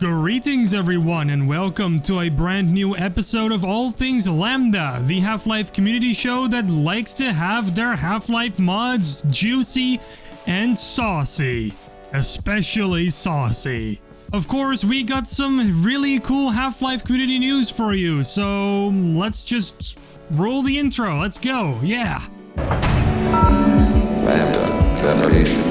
Greetings everyone and welcome to a brand new episode of All Things Lambda, the Half-Life community show that likes to have their Half-Life mods juicy and saucy. Especially saucy. Of course, we got some really cool Half-Life community news for you, so let's just roll the intro. Let's go, yeah. LambdaGeneration.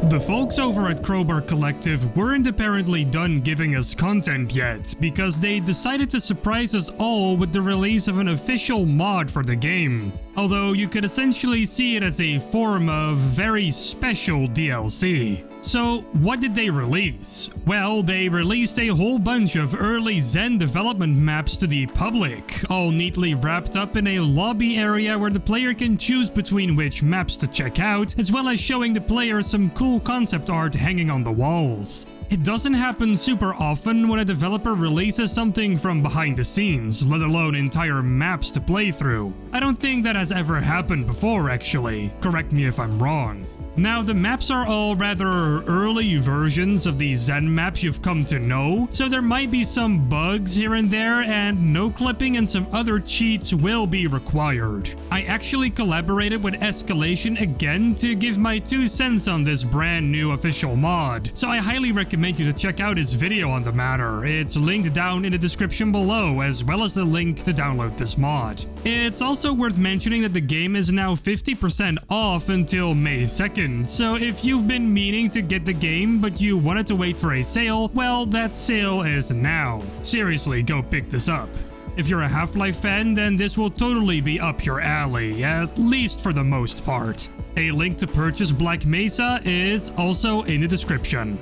The folks over at Crowbar Collective weren't apparently done giving us content yet, because they decided to surprise us all with the release of an official mod for the game. Although you could essentially see it as a form of very special DLC. So what did they release? Well, they released a whole bunch of early Zen development maps to the public, all neatly wrapped up in a lobby area where the player can choose between which maps to check out, as well as showing the player some cool concept art hanging on the walls. It doesn't happen super often when a developer releases something from behind the scenes, let alone entire maps to play through. I don't think that has ever happened before actually, correct me if I'm wrong. Now, the maps are all rather early versions of the Zen maps you've come to know, so there might be some bugs here and there, and no clipping and some other cheats will be required. I actually collaborated with Escalation again to give my 2 cents on this brand new official mod, so I highly recommend you to check out his video on the matter. It's linked down in the description below, as well as the link to download this mod. It's also worth mentioning that the game is now 50% off until May 2nd. So if you've been meaning to get the game but you wanted to wait for a sale, well, that sale is now. Seriously, go pick this up. If you're a Half-Life fan, then this will totally be up your alley, at least for the most part. A link to purchase Black Mesa is also in the description.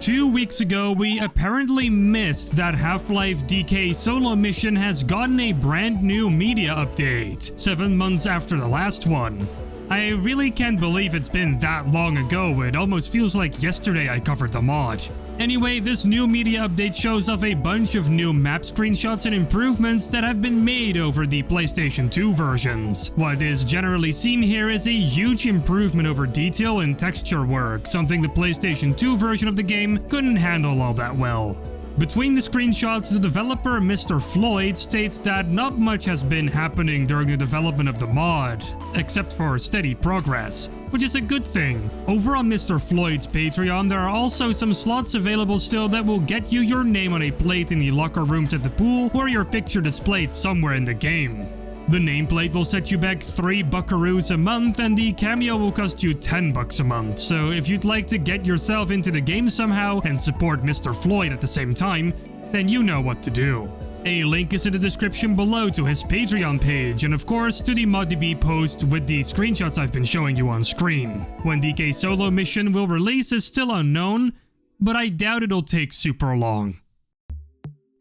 2 weeks ago, we apparently missed that Half-Life Decay solo mission has gotten a brand new media update, 7 months after the last one. I really can't believe it's been that long ago, it almost feels like yesterday I covered the mod. Anyway, this new media update shows off a bunch of new map screenshots and improvements that have been made over the PlayStation 2 versions. What is generally seen here is a huge improvement over detail and texture work, something the PlayStation 2 version of the game couldn't handle all that well. Between the screenshots, the developer Mr. Floyd states that not much has been happening during the development of the mod, except for steady progress, which is a good thing. Over on Mr. Floyd's Patreon, there are also some slots available still that will get you your name on a plate in the locker rooms at the pool or your picture displayed somewhere in the game. The nameplate will set you back 3 buckaroos a month, and the cameo will cost you 10 bucks a month, so if you'd like to get yourself into the game somehow and support Mr. Floyd at the same time, then you know what to do. A link is in the description below to his Patreon page, and of course to the ModDB post with the screenshots I've been showing you on screen. When DK solo mission will release is still unknown, but I doubt it'll take super long.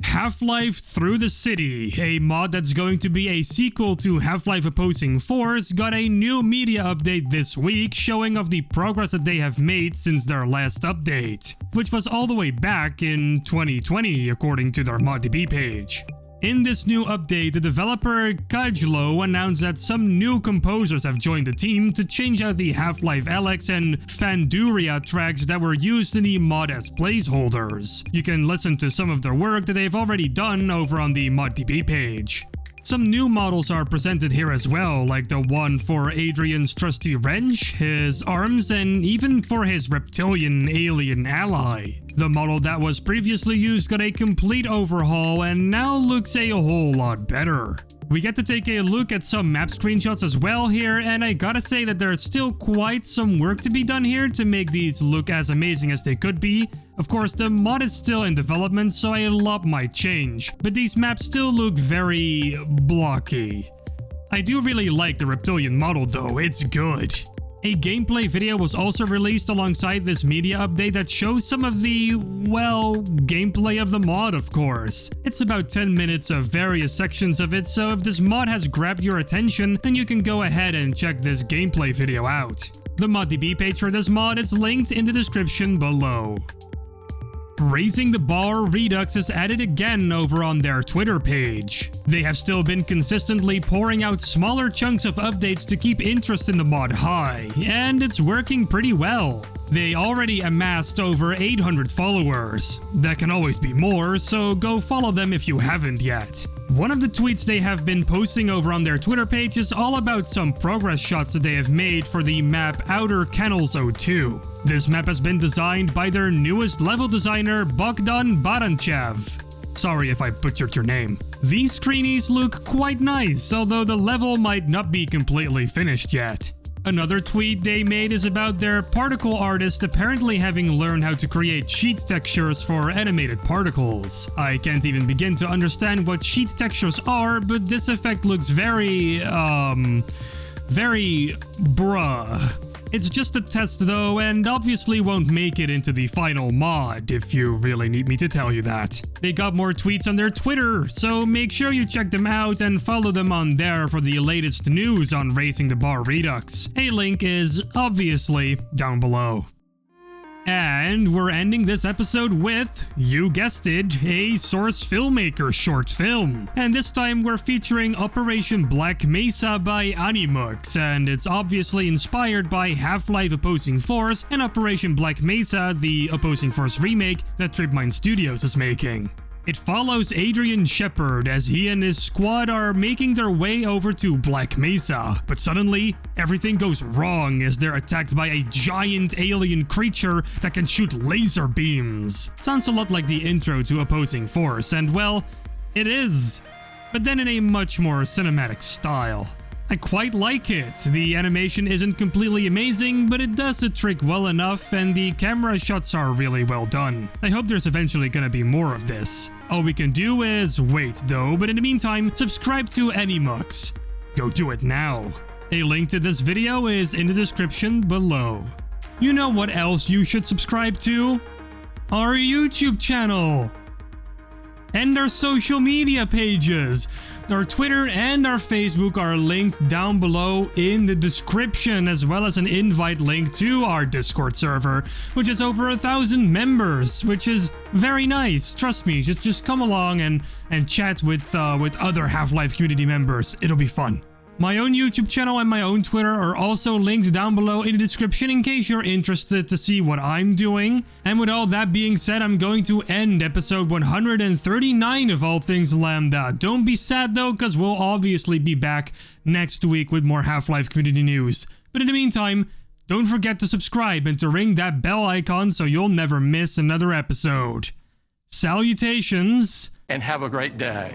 Half-Life Through the City, a mod that's going to be a sequel to Half-Life Opposing Force, got a new media update this week showing off the progress that they have made since their last update, which was all the way back in 2020 according to their ModDB page. In this new update, the developer Kajlo announced that some new composers have joined the team to change out the Half-Life Alyx and Fanduria tracks that were used in the mod as placeholders. You can listen to some of their work that they've already done over on the ModDB page. Some new models are presented here as well, like the one for Adrian's trusty wrench, his arms, and even for his reptilian alien ally. The model that was previously used got a complete overhaul and now looks a whole lot better. We get to take a look at some map screenshots as well here, and I gotta say that there's still quite some work to be done here to make these look as amazing as they could be. Of course, the mod is still in development, so a lot might change, but these maps still look very blocky. I do really like the reptilian model though, it's good. A gameplay video was also released alongside this media update that shows some of the, well, gameplay of the mod, of course. It's about 10 minutes of various sections of it, so if this mod has grabbed your attention, then you can go ahead and check this gameplay video out. The ModDB page for this mod is linked in the description below. Raising the bar, Redux is at it again over on their Twitter page. They have still been consistently pouring out smaller chunks of updates to keep interest in the mod high, and it's working pretty well. They already amassed over 800 followers. That can always be more, so go follow them if you haven't yet. One of the tweets they have been posting over on their Twitter page is all about some progress shots that they have made for the map Outer Kennels 02. This map has been designed by their newest level designer, Bogdan Baranchev. Sorry if I butchered your name. These screenies look quite nice, although the level might not be completely finished yet. Another tweet they made is about their particle artist apparently having learned how to create sheet textures for animated particles. I can't even begin to understand what sheet textures are, but this effect looks very bruh. It's just a test though, and obviously won't make it into the final mod, if you really need me to tell you that. They got more tweets on their Twitter, so make sure you check them out and follow them on there for the latest news on Raising the Bar Redux. A link is obviously down below. And we're ending this episode with, you guessed it, a Source Filmmaker short film. And this time we're featuring Operation Black Mesa by Animux, and it's obviously inspired by Half-Life Opposing Force and Operation Black Mesa, the Opposing Force remake that Tripmine Studios is making. It follows Adrian Shepard as he and his squad are making their way over to Black Mesa, but suddenly everything goes wrong as they're attacked by a giant alien creature that can shoot laser beams. Sounds a lot like the intro to Opposing Force, and well, it is, but then in a much more cinematic style. I quite like it. The animation isn't completely amazing, but it does the trick well enough, and the camera shots are really well done. I hope there's eventually gonna be more of this. All we can do is wait though, but in the meantime, subscribe to Animux. Go do it now. A link to this video is in the description below. You know what else you should subscribe to? Our YouTube channel! And our social media pages. Our Twitter and our Facebook are linked down below in the description, as well as an invite link to our Discord server, which has over 1,000 members, which is very nice. Trust me, just come along and chat with other Half-Life community members. It'll be fun. My own YouTube channel and my own Twitter are also linked down below in the description in case you're interested to see what I'm doing. And with all that being said, I'm going to end episode 139 of All Things Lambda. Don't be sad though, because we'll obviously be back next week with more Half-Life community news. But in the meantime, don't forget to subscribe and to ring that bell icon so you'll never miss another episode. Salutations. And have a great day.